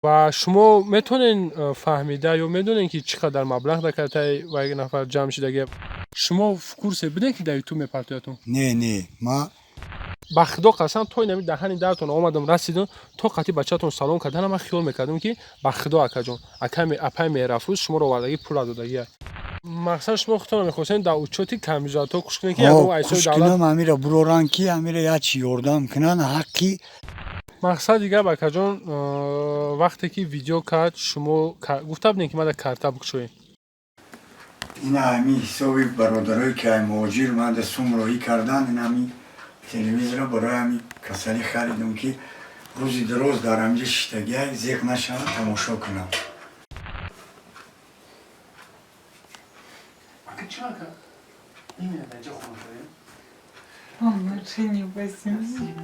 و شما میتونین فهمیده یا میدونین که چقدر مبلغ در کرده و یک نفر جمع شده. شما کورس بدین که در یوتیوب میپرتویتون؟ نه ما با خدا قسم توی نمی دهنی درتون آمدم رسیدم تو قطعی بچه‌تون سلام کردن من خیال میکردم که با خدا اکا جون اپای میرفروز شما رو وردگی پول دادگی مقصد شما خودتون میخواستین در اوچوتی کمیزاتو کش کنین که یگو ایسای دولت کنم امیره بروران کی امیره یا چی یوردام کنن حقی مقصد دیگه بکا جون وقتی که ویدیو کرد شما گفته بودین که ما در کارتا بکشوین این همی حسابی برادرای که مهاجر من سومراهی کردن این همی تلویزیون برای همی کسانی خریدم که روزی دراز در همینجا شتگی زیق نشم تماشا کنم. Мама, не возьми.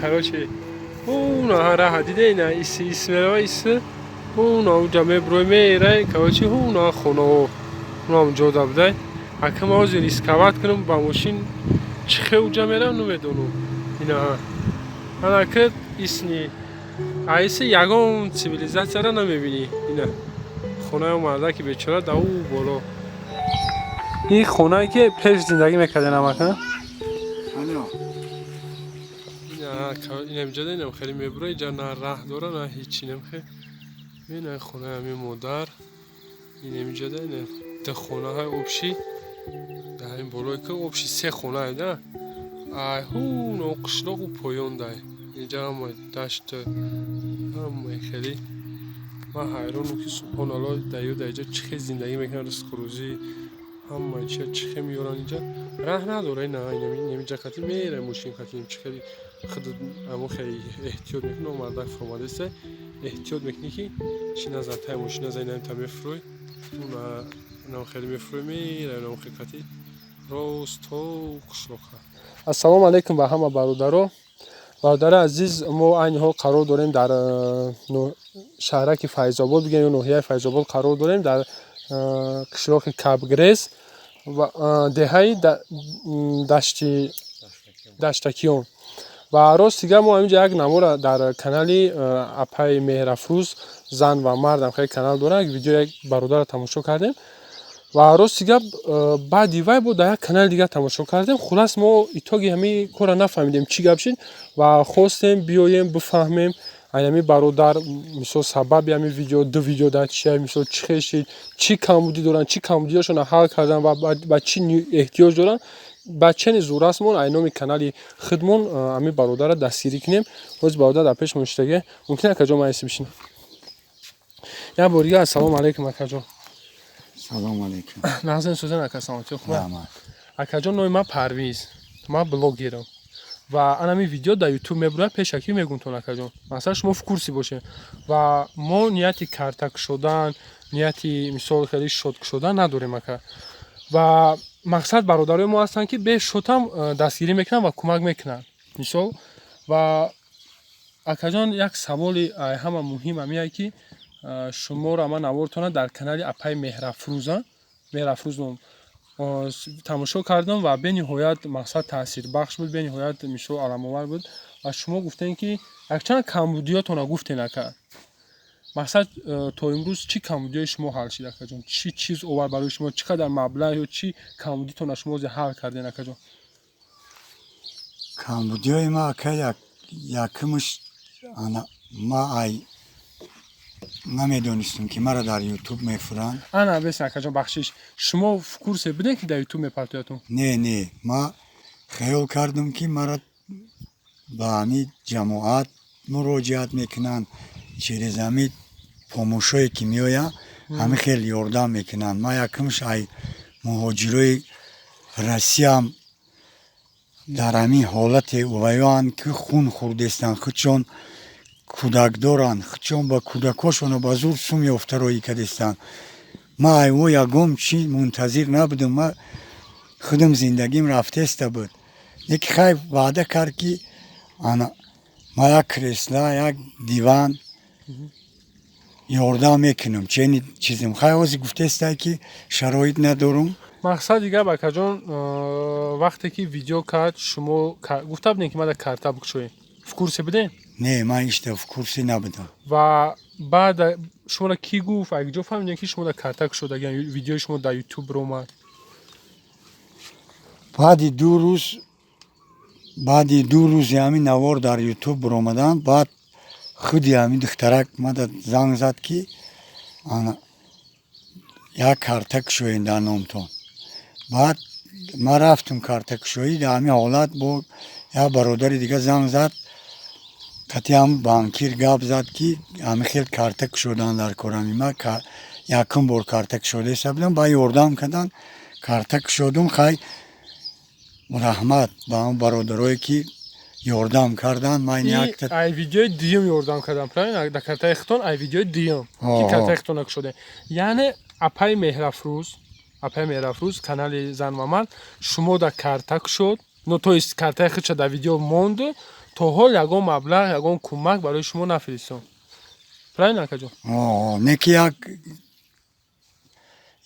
короче اون ها دیده اینا ایس اون ها جمعه بروی میره короче اون ها خونه اونم جدا بده اکم آزی ریسکوات کنم با ماشین چخه اوجا میرم نمیدونم اینا ها انا که ایسنی ایس یگان سیویلیزاسیا را نمیبینی اینا خونه مرده که بیچاره دا او بالا این خونه که پیش زندگی میکردن همه این اینجا داریم خیلی میبره اینجا نه راه داره نه هیچی نمیخه این خونه همین مادر این اینجا داریم ده خونه های اوبشی ده این بروی که اوبشی سه خونه هایده ای هون او قشلاق و پایان ده اینجا هم دشت هم خیلی من حیرانم که سبحان الله دیو اینجا چه زندگی میکنن رزق روزی هم چه میورن اینجا راه نداره نه اینجا خاطر میره ماشین خاطر چه خود اما خیلی احتیاط میکنه و مردک فرماده است احتیاط میکنه که چی نزد تای ماشین نزد این تا میفروی اون خیلی میفروی میره اون خیلی راست تو قشلاقه السلام علیکم به همه برادر عزیز ما اینها قرار داریم در شهرک فیض آباد بگیم یا ناحیه فیض آباد قرار داریم در قشلاق کبگریز و دهه دشتکیان و راست دیگه ما اینجا یک نمو در کانال اپای مهرافروز زن و مرد هم خیلی کانال داره یک ویدیو یک برادر تماشا کردیم و راست دیگه بعدی وای بود در یک کانال دیگه تماشا کردیم خلاص ما ایتاگی همین کار نفهمیدیم چی گپ شد و خواستیم بیایم بفهمیم همین برادر مثلا سبب همین ویدیو دو ویدیو در چی مثلا چی شد چی کمبودی دارن چی کمبودیاشون حل کردن و با چی احتیاج دارن بچه زور است مون اینامی کانالی خدمون همین برادر دستگیری کنیم روز برادر در پیش مشتگه ممکنه که جا مایسی بشینم یا بوریه السلام علیکم اکا سلام علیکم نازن سوزن اکا سلامتی خوبه اکا جان نوی ما پرویز ما بلوگیرم و انا می ویدیو در یوتیوب میبرم پیشکی میگم تو اکا جان مثلا شما کورسی باشه و ما نیتی کارتک شدن نیتی مثال خیلی شد شدن نداریم اکا و مقصد برادرای ما هستن که به شوتم دستگیری میکنن و کمک میکنن مثال و اکا جان یک سوالی همه مهم همیه که شما را من آوردتون در کانال اپای مهرافروز رو تماشا کردم و به نهایت مقصد تاثیر بخش بود به نهایت میشه علام‌آور بود و شما گفتین که اکچن کمبودیاتون گفتین که مقصد تا امروز چی کمبودی شما حل شده اکا جان چی چیز اوور برای شما چقدر مبلغ یا چی کمبودیتون شما حل کردین اکا جان کمبودی های ما که یکمش ما ای نمیدونستم که مرا در یوتیوب میفرن. انا بس اکاجون بخشش شما کورس بدین که در یوتیوب میپرتاتون. نه ما خیال کردم که مرا با همین جماعت مراجعت میکنن через همین پاموشایی که میآید همه خیلی یاردم میکنن. ما یکمش ای مهاجرای روسیه هم در همین حالت اویان که خون خوردستن خودشون کودک دارن خودشون با کودکاشون با زور سومی افترایی کردستن. ما ایو یکم چی منتظر نبودم. ما خودم زندگیم رفته است بود. یک خیلی وعده کرد که ما یک کرسلا یک دیوان یاردم میکنم. چنین چیزم خیلی وقتی گفته است که شرایط ندارم. مقصد دیگه بکاجون وقتی که ویدیو کرد شما گفته بودین که ما در کارتا بکشویم کورس بدین؟ نه من اشتاف کورسی نبودم. و بعد شما را کی گفت اگه جو فهمیدین که شما در کارتا کشوده یعنی ویدیو شما در یوتیوب رو اومد؟ بعد دو روز همین نوار در یوتیوب برآمدن. بعد خودی همین دخترک مدد زنگ زد که یک کارتا کشوین در نامتون. بعد ما رفتم کارتا کشویی در همین حالت با یک برادر دیگه زنگ زد کتی هم بانکیر گپ زد که همه خیلی کارتا کشودن در کرامی. ما یکم بار کارتا کشوده سبودم با یاردم کردن کارتا کشودم. خیلی رحمت با اون برادرایی که یاردم کردن. من یک ای ویدیو دیم یاردم کردم پرای در کارتا اختون ای ویدیو دیم که کارتا اختون کشوده یعنی اپای مهرافروز کانال زن و مرد شما در کارتا کشود نو تو است کارتا خودش در ویدیو موند تو حال یگان مبلغ یگان کمک برای شما نفرستم پرای نکجون. نه که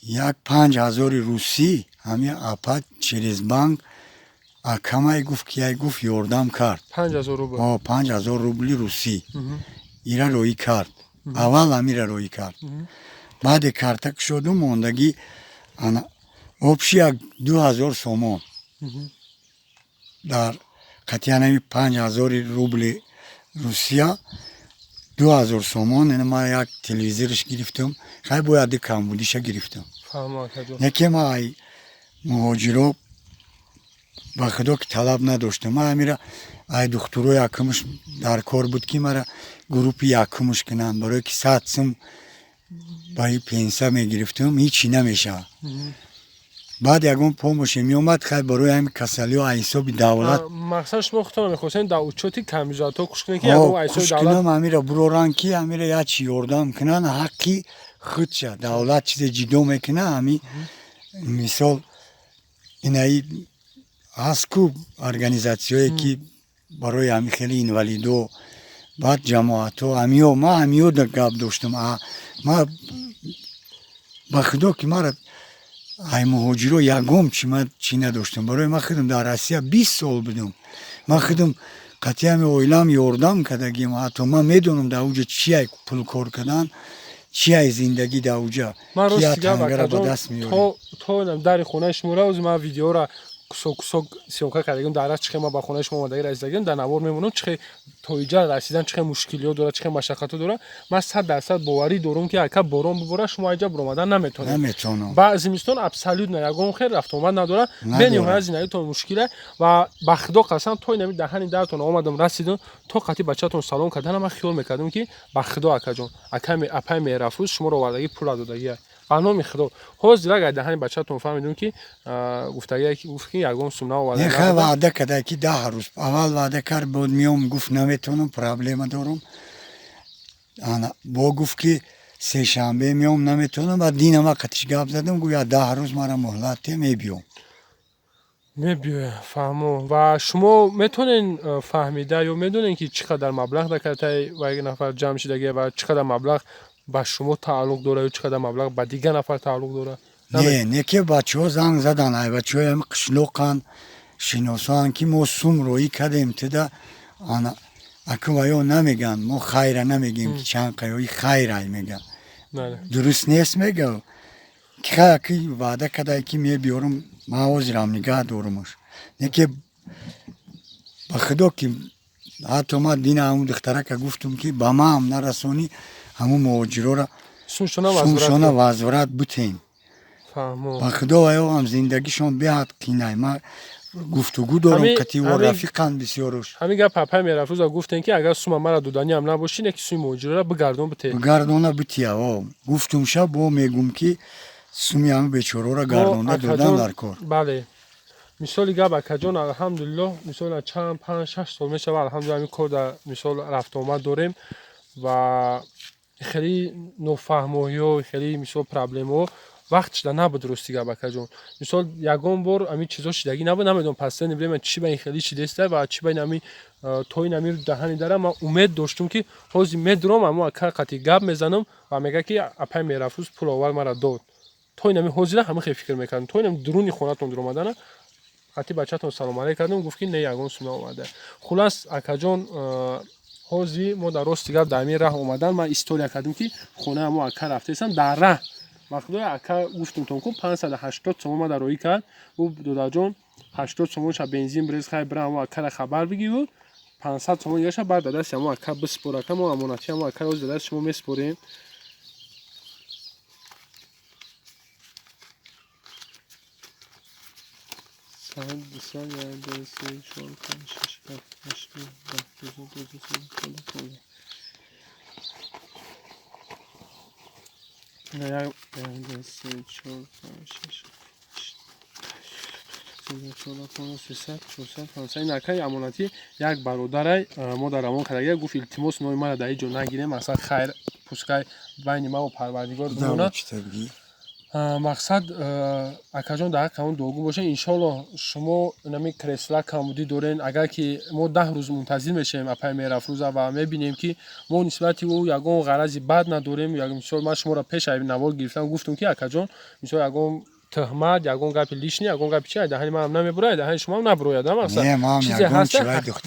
یک 5000 روسی همین اپا через بانک اکمای گفت که گفت یاردم کرد 5000 روبل 5000 روبلی روسی ایرا روی کرد. اول امیر روی کرد. بعد کارتا شدم موندگی обши 2000 сомон дар қатиянами 5000 рубли Русия 2000 сомон. یعنی ما یک تلویزیونش گرفتم. خیلی باید کمبودیش گرفتم. یکی ما ای مهاجرا با خدا که طلب نداشتم. ما امیره ای دخترو یکمش در کار بود که مرا گروپ یکمش کنن برای که 100 سوم با پنسه میگرفتم هیچی نمیشه. بعد یکم پومش میومد خیلی برای همین کسلی و حساب دولت مقصد شما خودتون میخواستین در اوچوتی کمیزاتو کش کنین که یکم حساب دولت امیره بروران که امیره یا چی یاردم کنن حقی خودشه. دولت چیز جدا میکنه. همین مثال اینایی هست که ارگانیزاسیونی که برای همین خیلی اینوالیدو بعد جماعت ها همیو ما همیو در گپ داشتم. ما با خدا که ما ای مهاجرو یکم چی نداشتم. برای ما خودم در روسیه 20 سال بودم. ما خودم قطعی همه اویلم یاردم کردگیم. حتی ما میدونم در اوجه چی ای پول کار کردن چی ای زندگی در اوجه من کیا راست دیگه تنگره با دست میاریم. تو در خونه شما را از ما ویدیو را کسوک سیونکا کردیم در چه ما با خونه شما اومده رسیدیم در نوار میمونم چه تویجا رسیدن چه مشکلی داره چه مشقت داره. من 100% باوری دارم که اگه بارون ببره شما اینجا برآمدن نمیتونید. بعضی میستون ابسولوت نه یگان خیر رفت اومد نداره بنیو از اینایی تو مشکله و به خدا قسم تو نمی دهنی درتون اومدم رسیدم تو قطعی بچه‌تون سلام کردن. من خیال میکردم که به خدا اکجون اپای مهرافروز شما رو وردگی پول دادگی قانون میخواد. حاضر اگه دهنی بچه‌تون فهمیدون که گفتگی که گفت که یگان سونا و نه خیلی وعده کرده که 10 روز اول وعده کرد بود میام گفت نمیتونم پرابلم دارم. با گفت که سه شنبه میام نمیتونم و دین ما قطعش گپ زدم گویا 10 روز مرا مهلت میبیام. فهمو. و شما میتونین فهمیده یا میدونین که چقدر مبلغ در کارتای و یک نفر جمع شدگی و چقدر مبلغ با شما تعلق داره و چقدر مبلغ با دیگه نفر تعلق داره؟ نه که بچه‌ها زنگ زدن. ای بچه‌ها هم قشلوقن شناسان که ما سوم روی کردیم تدا اکوایو نمیگن ما خیره نمیگیم که چند قیوی خیره میگن. درست نیست میگه که وعده کرده که میبیارم ما حاضرم نگه دارمش. نه که به خدا که حتی ما دین همون دختره که گفتم که با ما هم نرسونی همون مهاجرا را سونشانا وزورت بتین با خدا و هم زندگیشون بیاد که نه ما گفتگو دارم کتی و رفیقان بسیاروش همین گپ پپای میرفروز گفتن که اگر سوم مرا دودانی هم نباشین که سوی مهاجرا را بگردون بته بگردونه بتیا گفتم شب با میگم که سومی هم بیچاره را گردونده دادن در کار بله مثال گپ اکجان الحمدلله مثال چند 5 6 سال میشه الحمدلله همین کار در مثال رفت آمد داریم و خیلی نفهمی و خیلی مثال پرابلم ها وقتش در نبود درستی گپ اکجان مثال یگان بار همین چیزا شدگی نبود نمیدونم پس نمیدونم من چی به این خیلی چی دسته و چی به همین توی نمیر دهانی دارم ما امید داشتم که حاضی مدرم اما اکر قطعی گپ میزنم و میگه که اپای میرفروز پول اول مرا داد توی نمی حاضر همه خیلی فکر میکردم توی نمی درونی خونتون در اومدن حتی بچه‌تون سلام علیک کردم گفت که نه یگان سوم اومده خلاص اکجان حاضی ما در راست گپ در همین راه اومدن ما استوری کردم که خونه ما اکر رفته ایستم در راه وقتی اکر گفتم تون کو 580 سوم ما در روی کرد او دادا جان 80 سومش بنزین بریز خیر برام ما اکر خبر بگی بود 500 سوم یاش بعد دادا شما اکر بسپره که ما امانتی ما اکر از دادا شما میسپریم این اکای امانتی یک برادر ما در امان کرده گفت التماس نوع ما را در اینجا نگیریم مثلا خیر پوسکای بین ما و پروردگار بمونه مقصد اکجان در حق همون دوگو باشه انشالله شما نمی کرسلا کمودی دارین اگر که ما 10 روز منتظر میشیم اپای میرفروز و میبینیم که ما نسبتی او یگان غرضی بد نداریم یا مثلا ما شما را پیش ای نوار گرفتم گفتم که اکجان مثلا یگان تهمت یگان گپ لیشنی یگان گپ چی دهنی ما هم نمیبره دهنی شما هم نبروید مثلا چیزی هست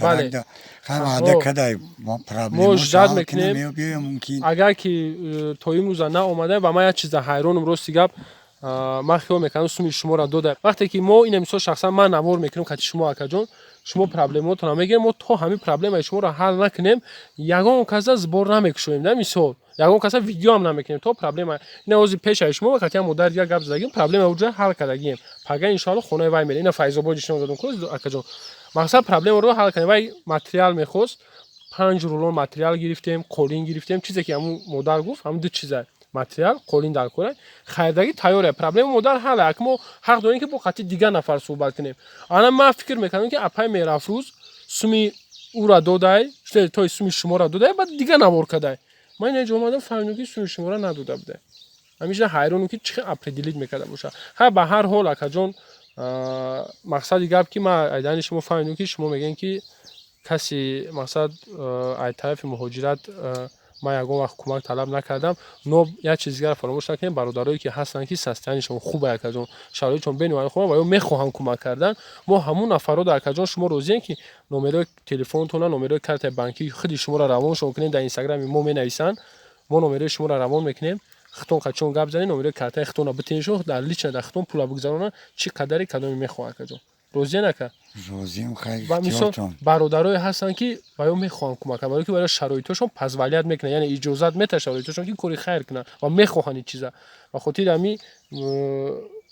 بله خواهد کدای ما پرابلم مجدد میکنیم اگر که توی موزه نه اومده و ما یه چیز حیرانم راستی گپ ما خیال میکنم سومی شما را داده وقتی که ما این مثلا شخصا من نوار میکنم که شما اکجان شما پرابلماتون هم میگیم ما تو همین پرابلم شما را حل نکنیم یگان کس از بار نمیکشیم نه مثال یگان کس ویدیو هم نمیکنیم تو پرابلم نه اوزی پیش شما وقتی هم مدر یا گپ زدیم پرابلم اونجا حل کردیم پگا ان شاء الله خونه وای میره اینا فیض آباد شما دادم کوز اکجان مقصد پرابلم رو حل کنیم وای متریال میخواست 5 رولون متریال گرفتیم قولین گرفتیم چیزی که همون مدر گفت هم دو چیزه متریال قولین در کوره خریدگی تیاره پرابلم مدل حل اکمو حق داریم که با قطعی دیگه نفر صحبت کنیم الان من فکر میکنم که اپای میرفروز سومی او را دادای توی سومی شما را دادای بعد دیگه نوار کدای من اینجا اومدم فهمیدم که سومی شما را نداده بوده همیشه حیرانم که چه اپ دیلیت میکرده باشه ها به هر حال اکجان مقصد گپ که ما ایدان شما فهمیدم که شما میگین که کسی مقصد از طرف مهاجرت ما یگان وقت کمک طلب نکردم نو یه چیز دیگه فراموش نکنیم برادرایی که هستن که سستنشون خوبه اکجان شرایطشون بین خوبه و یا میخواهن کمک کردن ما همون افراد در اکجان شما روزین که نمره تلفنتون نمره کارت بانکی خودی شما را روان شون کنین در اینستاگرام ما مینویسن ما نمره شما را روان میکنیم خطون قچون گپ زنین نمره کارت خطون بتین شو در لیچ در خطون پول بگذارن چی قدری کدوم میخواد اکجان روزی نکه روزیم خیلی و مثلا برادرای هستن که باید میخوان کمک کنن که برای شرایطشون پسولیت میکنن یعنی اجازت میته شرایطشون که کاری خیر کنن و میخوان این چیزا و خاطر همین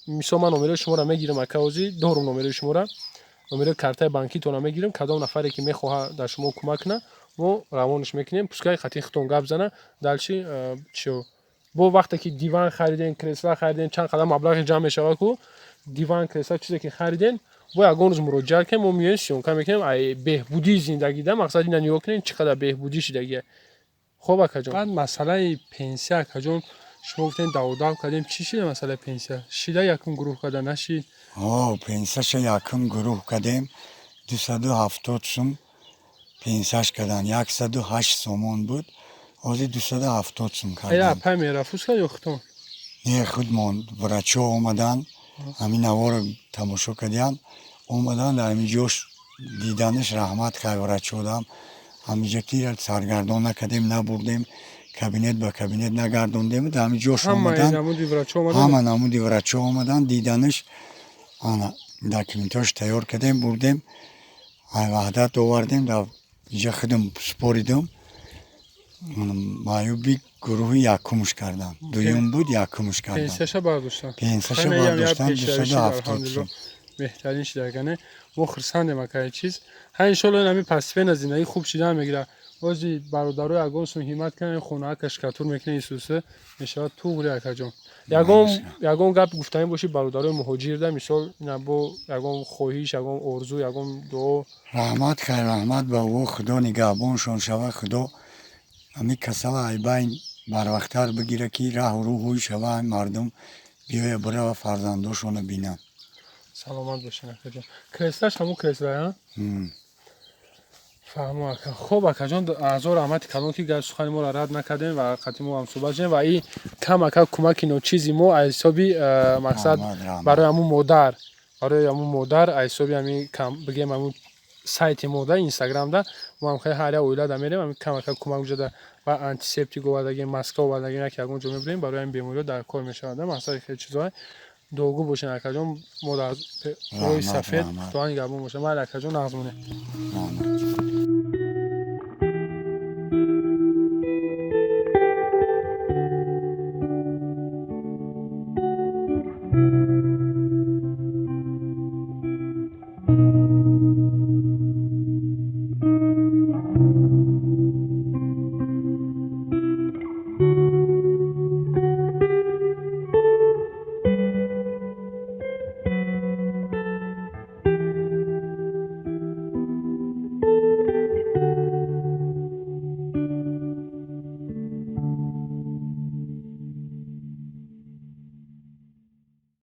مثلا من نمره شما را میگیرم اکاوزی دورم نمره شما را نمره کارت بانکی تو میگیرم کدام نفری که میخواد در شما کمک کنه ما روانش میکنیم پسکای خاطر خطون گپ زنه دالچی چو با وقتی که دیوان خریدین کرسلا خریدین چند قدم مبلغ جمع میشه کو دیوان کرسلا چیزی که خریدین و یگان روز مراجعه کنیم و میاییم کم میکنیم ای بهبودی زندگی ده مقصد اینا نگاه کنین چقدر بهبودی شدگیه خوب اکجان بعد مسئله پنسیه اکجان شما گفتین داو کردیم چی شده مسئله پنسیه شیده یکم گروه کده نشید پنسیش یکم گروه کردیم 270 سوم پنسیش کردن 108 سومون بود از 270 سوم کردن ای اپای میرفروز کرد یا خودتون نه خودمون برچه اومدن همین نوار تماشا کردن اومدن در همینجاش دیدنش رحمت خیورت شدم همینجا که سرگردان نکردیم نبردیم کابینت به کابینت نگردوندیم در همینجاش اومدن همه نمودی ورچه اومدن دیدنش داکیومنتاش تیار کردیم بردیم وحدت آوردیم در اینجا خودم سپوریدم مایوبی گروه یکمش کردم دویم بود یکمش کردم پنسیشا برداشتن پنسیشا برداشتن 270 الحمدلله بهترین شدگانه ما خرسندیم که چیز ها انشالله نمی پسفین از زندگی خوب شدن میگیره بازی برادرای اگون سون همت کنن خونه کشکاتور میکنه ایسوسه میشه تو گوری اکجون یگون گپ گفتن باشی برادرای مهاجر ده مثال اینا با یگون خوهیش یگون ارزو یگون دو رحمت خیر رحمت به او خدا نگهبانشون شوه خدا همی کسل ای بین بر وقتر بگیره که راه و روحوی شوه مردم بیای بره و فرزنداشون بینن سلامت باشین اکجون کرستش همون کرسته ها فهمو اکا خوب اکا جان از رحمت کلان که گر سخن ما را رد نکردیم و قطعی ما هم صحبت کردیم و این کم اکا کمک اینو چیزی ما از حسابی مقصد برای همون مادر از حسابی همین کم بگیم همون سایت مادر اینستاگرام ده ما هم خیلی هر اویلا ده میریم همین کم اکا کمک وجود و آنتیسپتیک و دیگه ماسک و دیگه که اگون جمع بریم برای این بیماری در کار میشه آدم مثلا خیلی چیزای دوگو باشین اکا جان مادر روی سفید تو ان گابون باشه ما اکا جان نازمونه